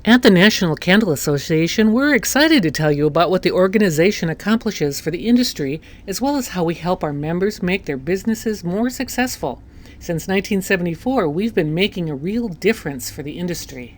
At the National Candle Association, we're excited to tell you about what the organization accomplishes for the industry, as well as how we help our members make their businesses more successful. Since 1974, we've been making a real difference for the industry.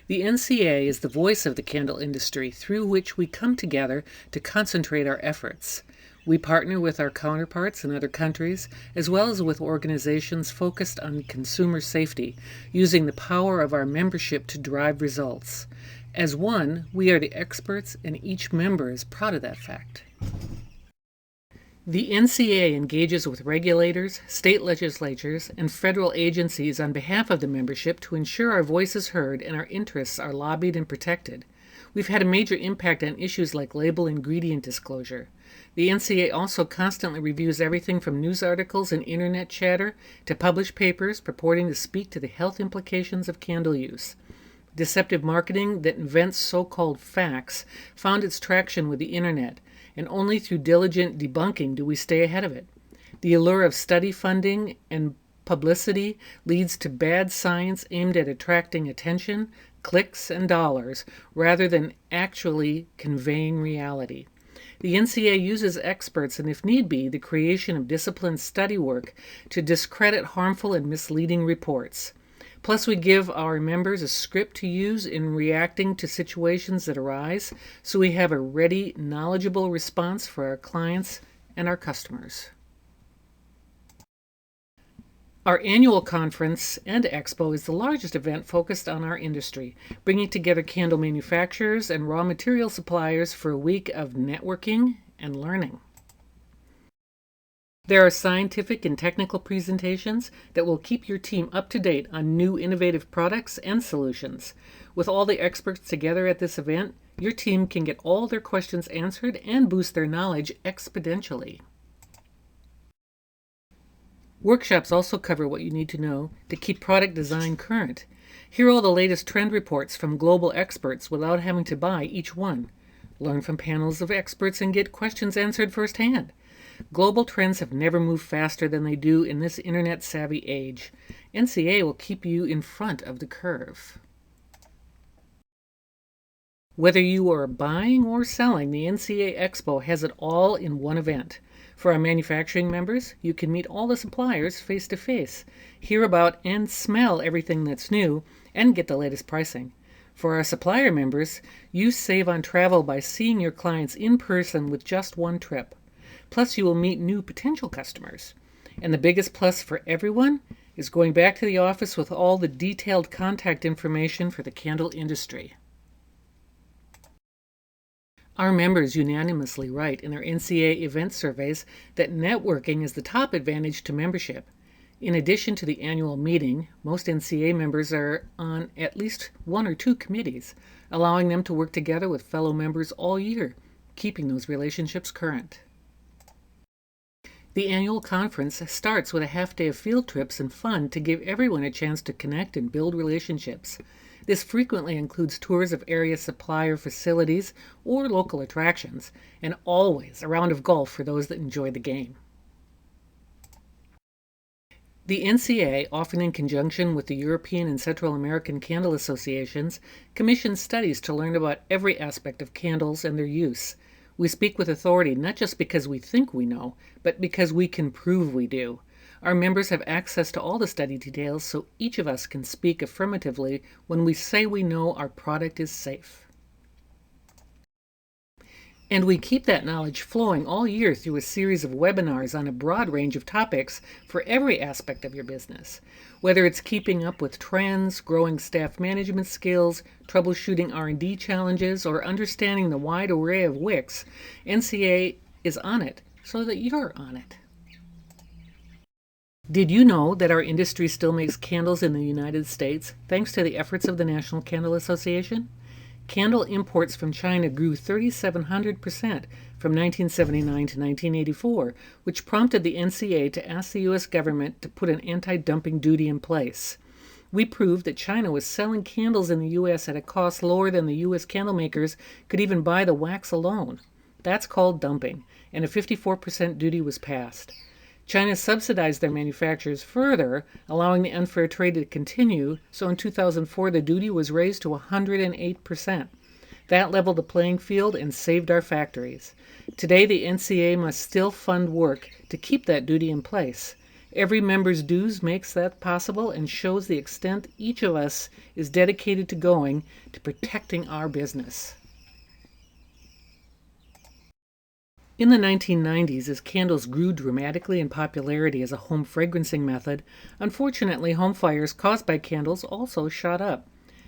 The NCA is the voice of the candle industry through which we come together to concentrate our efforts. We partner with our counterparts in other countries, as well as with organizations focused on consumer safety, using the power of our membership to drive results. As one, we are the experts, and each member is proud of that fact. The NCA engages with regulators, state legislatures, and federal agencies on behalf of the membership to ensure our voice is heard and our interests are lobbied and protected. We've had a major impact on issues like label ingredient disclosure. The NCA also constantly reviews everything from news articles and internet chatter to published papers purporting to speak to the health implications of candle use. Deceptive marketing that invents so-called facts found its traction with the internet, and only through diligent debunking do we stay ahead of it. The allure of study funding and publicity leads to bad science aimed at attracting attention, clicks, and dollars, rather than actually conveying reality. The NCA uses experts and, if need be, the creation of disciplined study work to discredit harmful and misleading reports. Plus, we give our members a script to use in reacting to situations that arise, so we have a ready, knowledgeable response for our clients and our customers. Our annual conference and expo is the largest event focused on our industry, bringing together candle manufacturers and raw material suppliers for a week of networking and learning. There are scientific and technical presentations that will keep your team up to date on new innovative products and solutions. With all the experts together at this event, your team can get all their questions answered and boost their knowledge exponentially. Workshops also cover what you need to know to keep product design current. Hear all the latest trend reports from global experts without having to buy each one. Learn from panels of experts and get questions answered firsthand. Global trends have never moved faster than they do in this internet-savvy age. NCA will keep you in front of the curve. Whether you are buying or selling, the NCA Expo has it all in one event. For our manufacturing members, you can meet all the suppliers face-to-face, hear about and smell everything that's new, and get the latest pricing. For our supplier members, you save on travel by seeing your clients in person with just one trip. Plus, you will meet new potential customers. And the biggest plus for everyone is going back to the office with all the detailed contact information for the candle industry. Our members unanimously write in their NCA event surveys that networking is the top advantage to membership. In addition to the annual meeting, most NCA members are on at least one or two committees, allowing them to work together with fellow members all year, keeping those relationships current. The annual conference starts with a half day of field trips and fun to give everyone a chance to connect and build relationships. This frequently includes tours of area supplier facilities or local attractions, and always a round of golf for those that enjoy the game. The NCA, often in conjunction with the European and Central American Candle Associations, commissions studies to learn about every aspect of candles and their use. We speak with authority not just because we think we know, but because we can prove we do. Our members have access to all the study details, so each of us can speak affirmatively when we say we know our product is safe. And we keep that knowledge flowing all year through a series of webinars on a broad range of topics for every aspect of your business. Whether it's keeping up with trends, growing staff management skills, troubleshooting R&D challenges, or understanding the wide array of wicks, NCA is on it so that you're on it. Did you know that our industry still makes candles in the United States thanks to the efforts of the National Candle Association? Candle imports from China grew 3,700% from 1979 to 1984, which prompted the NCA to ask the U.S. government to put an anti-dumping duty in place. We proved that China was selling candles in the U.S. at a cost lower than the U.S. candle makers could even buy the wax alone. That's called dumping, and a 54% duty was passed. China subsidized their manufacturers further, allowing the unfair trade to continue, so in 2004 the duty was raised to 108%. That leveled the playing field and saved our factories. Today, the NCA must still fund work to keep that duty in place. Every member's dues makes that possible and shows the extent each of us is dedicated to going to protecting our business. In the 1990s, as candles grew dramatically in popularity as a home fragrancing method, unfortunately home fires caused by candles also shot up.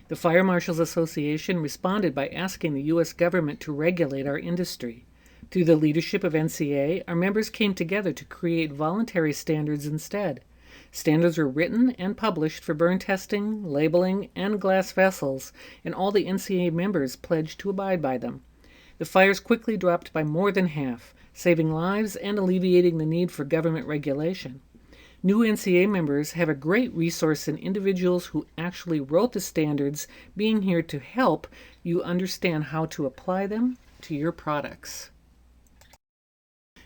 The Fire Marshals Association responded by asking the U.S. government to regulate our industry. Through the leadership of NCA, our members came together to create voluntary standards instead. Standards were written and published for burn testing, labeling, and glass vessels, and all the NCA members pledged to abide by them. The fires quickly dropped by more than half, saving lives and alleviating the need for government regulation. New NCA members have a great resource in individuals who actually wrote the standards, being here to help you understand how to apply them to your products.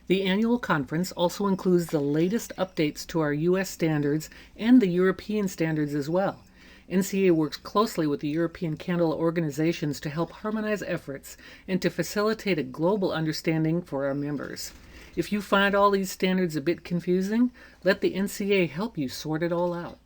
The annual conference also includes the latest updates to our U.S. standards and the European standards as well. NCA works closely with the European candle organizations to help harmonize efforts and to facilitate a global understanding for our members. If you find all these standards a bit confusing, let the NCA help you sort it all out.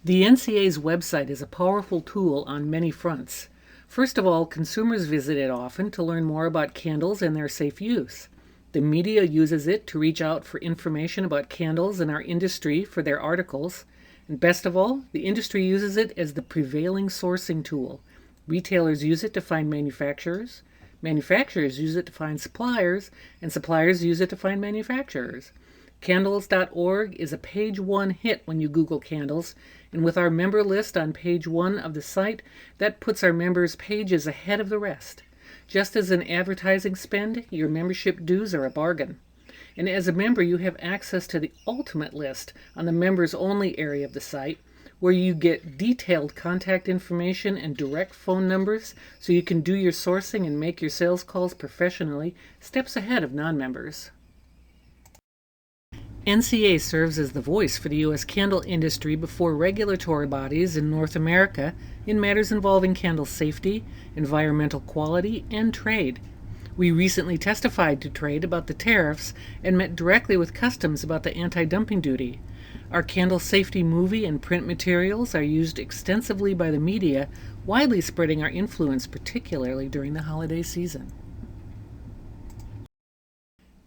The NCA's website is a powerful tool on many fronts. First of all, consumers visit it often to learn more about candles and their safe use. The media uses it to reach out for information about candles and our industry for their articles. And best of all, the industry uses it as the prevailing sourcing tool. Retailers use it to find manufacturers. Manufacturers use it to find suppliers, and suppliers use it to find manufacturers. Candles.org is a page one hit when you Google candles, and with our member list on page one of the site, that puts our members' pages ahead of the rest. Just as an advertising spend, your membership dues are a bargain. And as a member, you have access to the ultimate list on the members-only area of the site, where you get detailed contact information and direct phone numbers so you can do your sourcing and make your sales calls professionally, steps ahead of non-members. NCA serves as the voice for the U.S. candle industry before regulatory bodies in North America in matters involving candle safety, environmental quality, and trade. We recently testified to trade about the tariffs and met directly with Customs about the anti-dumping duty. Our candle safety movie and print materials are used extensively by the media, widely spreading our influence, particularly during the holiday season.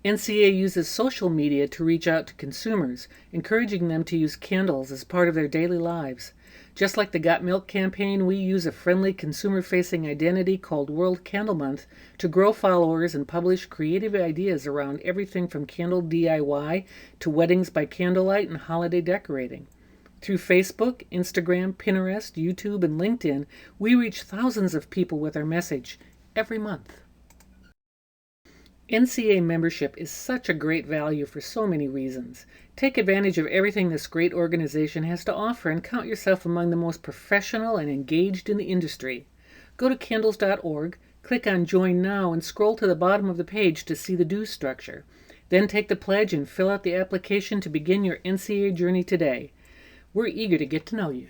NCA uses social media to reach out to consumers, encouraging them to use candles as part of their daily lives. Just like the Got Milk campaign, we use a friendly consumer-facing identity called World Candle Month to grow followers and publish creative ideas around everything from candle DIY to weddings by candlelight and holiday decorating. Through Facebook, Instagram, Pinterest, YouTube, and LinkedIn, we reach thousands of people with our message every month. NCA membership is such a great value for so many reasons. Take advantage of everything this great organization has to offer and count yourself among the most professional and engaged in the industry. Go to candles.org, click on Join Now, and scroll to the bottom of the page to see the dues structure. Then take the pledge and fill out the application to begin your NCA journey today. We're eager to get to know you.